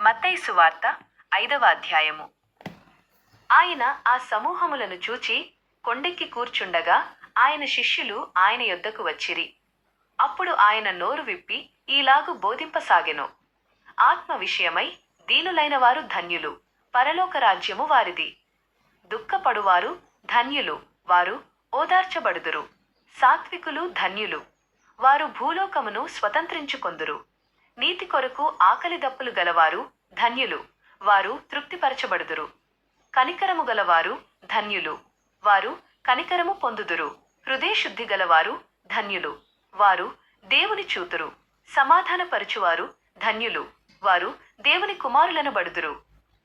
మత్తయి సువార్త 5వ అధ్యాయము. ఆయన ఆ సమూహములను చూచి కొండెక్కి కూర్చుండగా ఆయన శిష్యులు ఆయన యొద్దకు వచ్చిరి. అప్పుడు ఆయన నోరు విప్పి ఈలాగు బోధింపసాగెను. ఆత్మ విషయమై దీనులైన వారు ధన్యులు, పరలోక రాజ్యము వారిది. దుఃఖపడువారు ధన్యులు, వారు ఓదార్చబడుదురు. సాత్వికులు ధన్యులు, వారు భూలోకమును స్వతంత్రించుకొందురు. నీతి కొరకు ఆకలి దప్పులు గలవారు ధన్యులు, వారు తృప్తిపరచబడుదురు. కనికరము గలవారు ధన్యులు, వారు కనికరము పొందుదురు. హృదయశుద్ధి గలవారు ధన్యులు, వారు దేవుని చూతురు. సమాధానపరచువారు ధన్యులు, వారు దేవుని కుమారులను బడుదురు.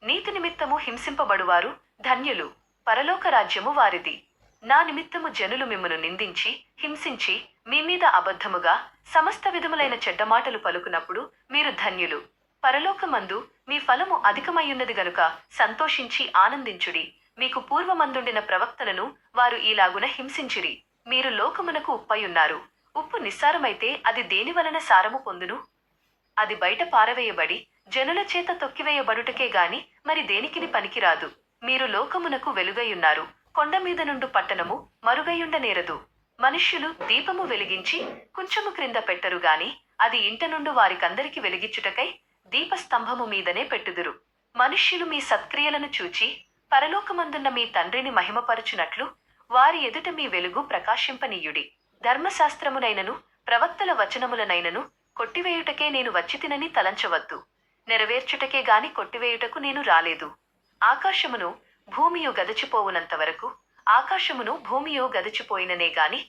నీతి నిమిత్తము హింసింపబడువారు ధన్యులు, పరలోక రాజ్యము వారిది. నా నిమిత్తము జనులు మిమ్మును నిందించి హింసించి మీ మీద అబద్ధముగా సమస్త విధములైన చెడ్డమాటలు పలుకునప్పుడు మీరు ధన్యులు, పరలోకమందు మీ ఫలము అధికమయ్యున్నది గనుక సంతోషించి ఆనందించుడి. మీకు పూర్వమందుండిన ప్రవక్తలను వారు ఈలాగున హింసించిరి. మీరు లోకమునకు ఉప్పయున్నారు. ఉప్పు నిస్సారమైతే అది దేనివలన సారము పొందును? అది బయట పారవేయబడి జనుల చేత తొక్కివేయబడుటకే గాని మరి దేనికిని పనికిరాదు. మీరు లోకమునకు వెలుగయున్నారు. కొండ మీద నుండు పట్టణము మరుగయుండనేరదు. మనుష్యులు దీపము వెలిగించి కొంచెము క్రింద పెట్టరు గాని అది ఇంట నుండు వారికందరికి వెలిగించుటకై దీపస్తంభము మీదనే పెట్టుదురు. మనుష్యులు మీ సత్క్రియలను చూచి పరలోకమందున్న మీ తండ్రిని మహిమపరచునట్లు వారి ఎదుట మీ వెలుగు ప్రకాశింపనీయుడి. ధర్మశాస్త్రమునైనను ప్రవక్తల వచనములనైనను కొట్టివేయుటకే నేను వచ్చితినని తలంచవద్దు. నెరవేర్చుటకే గాని కొట్టివేయుటకు నేను రాలేదు. ఆకాశమును భూమియు గదచిపోవునంత వరకు ఆకాశమును భూమియు గదచిపోయిననే గాని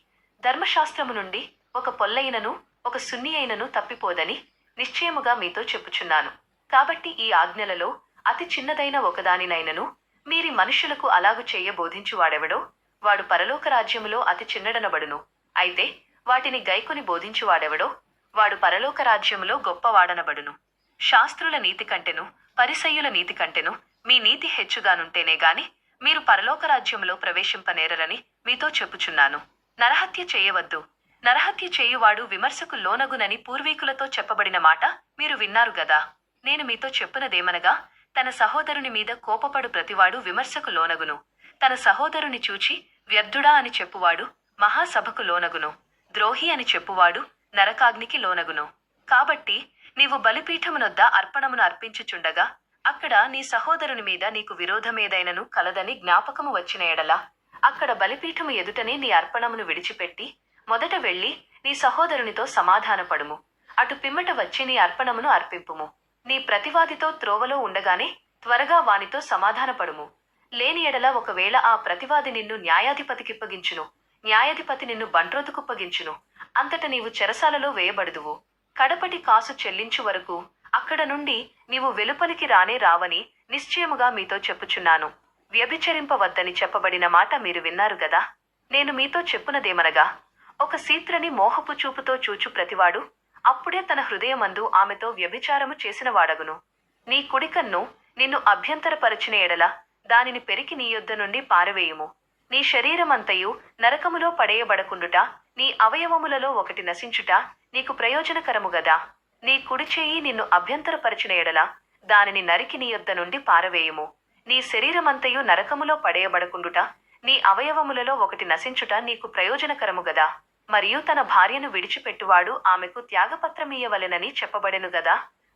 ధర్మశాస్త్రము నుండి ఒక పొల్లైనను ఒక సున్ని అయినను తప్పిపోదని నిశ్చయముగా మీతో చెప్పుచున్నాను. కాబట్టి ఈ ఆజ్ఞలలో అతి చిన్నదైన ఒకదానినైనను మీరి మనుషులకు అలాగు చేయ బోధించువాడెవడో వాడు పరలోక రాజ్యములో అతి చిన్నడనబడును. అయితే వాటిని గైకొని బోధించువాడెవడో వాడు పరలోక రాజ్యములో గొప్పవాడనబడును. శాస్త్రుల నీతి కంటెను పరిసయ్యుల నీతి కంటెను మీ నీతి హెచ్చుగానుంటేనే గాని మీరు పరలోక రాజ్యములో ప్రవేశింపనేరరని మీతో చెప్పుచున్నాను. నరహత్య చేయవద్దు. నరహత్య చేయువాడు విమర్శకు లోనగునని పూర్వీకులతో చెప్పబడిన మాట మీరు విన్నారు గదా. నేను మీతో చెప్పునదేమనగా తన సహోదరుని మీద కోపపడు ప్రతివాడు విమర్శకు లోనగును. తన సహోదరుని చూచి వ్యర్థుడా అని చెప్పువాడు మహాసభకు లోనగును. ద్రోహి అని చెప్పువాడు నరకాగ్నికి లోనగును. కాబట్టి నీవు బలిపీఠమునొద్ద అర్పణమును అర్పించుచుండగా అక్కడ నీ సహోదరుని మీద నీకు విరోధమేదైనను కలదని జ్ఞాపకము వచ్చిన ఎడల అక్కడ బలిపీఠము ఎదుటనే నీ అర్పణమును విడిచిపెట్టి మొదట వెళ్ళి నీ సహోదరునితో సమాధానపడుము. అటు పిమ్మట వచ్చి నీ అర్పణమును అర్పింపుము. నీ ప్రతివాదితో త్రోవలో ఉండగానే త్వరగా వానితో సమాధానపడుము. లేని ఎడల ఒకవేళ ఆ ప్రతివాది నిన్ను న్యాయాధిపతికిప్పగించును, న్యాయాధిపతి నిన్ను బంట్రోతుకుప్పగించును. అంతట నీవు చెరసాలలో వేయబడుదువు. కడపటి కాసు చెల్లించు వరకు అక్కడ నుండి నీవు వెలుపలికి రానే రావని నిశ్చయముగా మీతో చెప్పుచున్నాను. వ్యభిచరింపవద్దని చెప్పబడిన మాట మీరు విన్నారు గదా. నేను మీతో చెప్పునదేమనగా ఒక సీత్రని మోహపు చూపుతో చూచు ప్రతివాడు అప్పుడే తన హృదయమందు ఆమెతో వ్యభిచారము చేసినవాడగును. నీ కుడికన్ను నిన్ను అభ్యంతరపరచిన ఎడల దానిని పెరికి నీ యొద్ద నుండి పారవేయుము. నీ శరీరమంతయు నరకములో పడేయబడకుండుట నీ అవయవములలో ఒకటి నశించుట నీకు ప్రయోజనకరము గదా. నీ కుడి చెయ్యి నిన్ను అభ్యంతరపరిచిన ఎడల దానిని నరికి నీ యొద్ద నుండి పారవేయుము. నీ శరీరమంతయు నరకములో పడేయబడకుండుట నీ అవయవములలో ఒకటి నశించుట నీకు ప్రయోజనకరము గదా. మరియు తన భార్యను విడిచిపెట్టువాడు ఆమెకు త్యాగపత్రమీయవలెనని చెప్పబడెను గదా.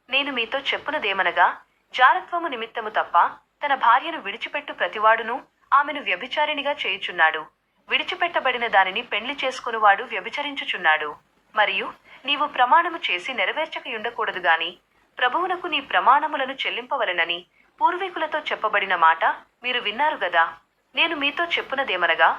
నేను మీతో చెప్పునదేమనగా జారత్వము నిమిత్తము తప్ప తన భార్యను విడిచిపెట్టు ప్రతివాడును ఆమెను వ్యభిచారిణిగా చేయుచున్నాడు. విడిచిపెట్టబడిన దానిని పెండ్లి చేసుకునివాడు వ్యభిచరించుచున్నాడు. మరియు నీవు ప్రమాణము చేసి నెరవేర్చకయుండకూడదు గాని ప్రభువునకు నీ ప్రమాణములను చెల్లింపవలెనని పూర్వీకులతో చెప్పబడిన మాట మీరు విన్నారు గదా. నేను మీతో చెప్పునదేమనగా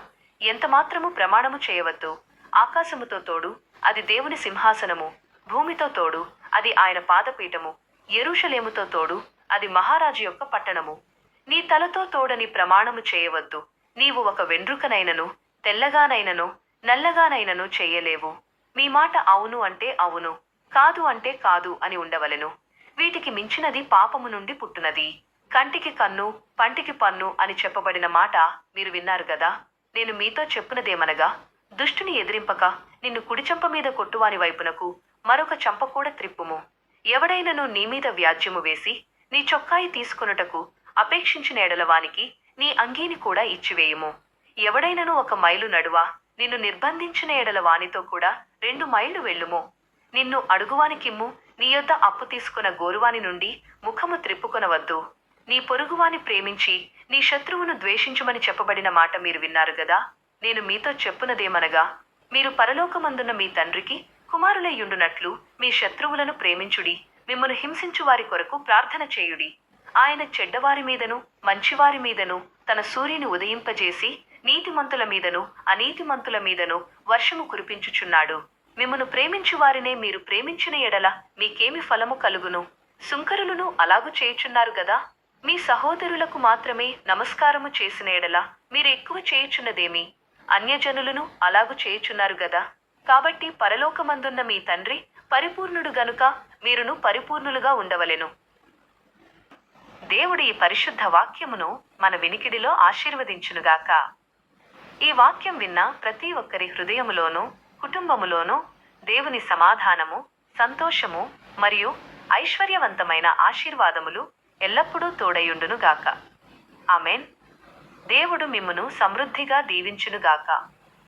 ఎంతమాత్రము ప్రమాణము చేయవద్దు. ఆకాశముతో తోడు అది దేవుని సింహాసనము, భూమితో తోడు అది ఆయన పాదపీఠము, యెరూషలేముతో తోడు అది మహారాజు యొక్క పట్టణము. నీ తలతో తోడని ప్రమాణము చేయవద్దు. నీవు ఒక వెండ్రుకనైనను తెల్లగానైనను నల్లగానైనను చెయ్యలేవు. మీ మాట అవును అంటే అవును, కాదు అంటే కాదు అని ఉండవలెను. వీటికి మించినది పాపము నుండి పుట్టునది. కంటికి కన్ను పంటికి పన్ను అని చెప్పబడిన మాట మీరు విన్నారు గదా. నేను మీతో చెప్పునదేమనగా దుష్టుని ఎదిరింపక నిన్ను కుడి చెంప మీద కొట్టువాని వైపునకు మరొక చెంప కూడా త్రిప్పుము. ఎవడైనను నీ మీద వ్యాజ్యము వేసి నీ చొక్కాయి తీసుకొనుటకు అపేక్షించిన ఎడల వానికి నీ అంగీని కూడా ఇచ్చివేయుము. ఎవడైనను 1 మైలు నడువా నిన్ను నిర్బంధించిన ఎడల వానితో కూడా 2 మైళ్ళు వెళ్ళుము. నిన్ను అడుగువానికిమ్ము, నీ యొద్ద అప్పు తీసుకున్న గోరువాని నుండి ముఖము త్రిప్పుకొనవద్దు. నీ పొరుగువాని ప్రేమించి నీ శత్రువును ద్వేషించుమని చెప్పబడిన మాట మీరు విన్నారు గదా. నేను మీతో చెప్పునదేమనగా, మీరు పరలోకమందున్న మీ తండ్రికి కుమారులయ్యుండునట్లు మీ శత్రువులను ప్రేమించుడి, మిమ్మను హింసించు వారి కొరకు ప్రార్థన చేయుడి. ఆయన చెడ్డవారి మీదను మంచివారి మీదను తన సూర్యుని ఉదయింపజేసి నీతిమంతుల మీదను అనీతిమంతుల మీదను వర్షము కురిపించుచున్నాడు. మిమ్మను ప్రేమించు వారినే మీరు ప్రేమించిన ఎడల మీకేమి ఫలము కలుగును? సుంకరులను అలాగు చేయుచున్నారు గదా. మీ సహోదరులకు మాత్రమే నమస్కారము చేసిన ఎడల మీరు ఎక్కువ చేయుచున్నదేమి? అన్యజనులను అలాగు చేయుచున్నారు గదా. కాబట్టి పరలోకమందున్న మీ తండ్రి పరిపూర్ణుడు గనుక మీరును పరిపూర్ణులుగా ఉండవలెను. దేవుడి ఈ పరిశుద్ధ వాక్యమును మన వినికిడిలో ఆశీర్వదించునుగాక. ఈ వాక్యం విన్న ప్రతి ఒక్కరి హృదయములోనూ కుటుంబములోనూ దేవుని సమాధానము, సంతోషము మరియు ఐశ్వర్యవంతమైన ఆశీర్వాదములు ఎల్లప్పుడూ తోడయుండునుగాక. ఆమేన్. దేవుడు మిమ్మును సమృద్ధిగా దీవించునుగాక.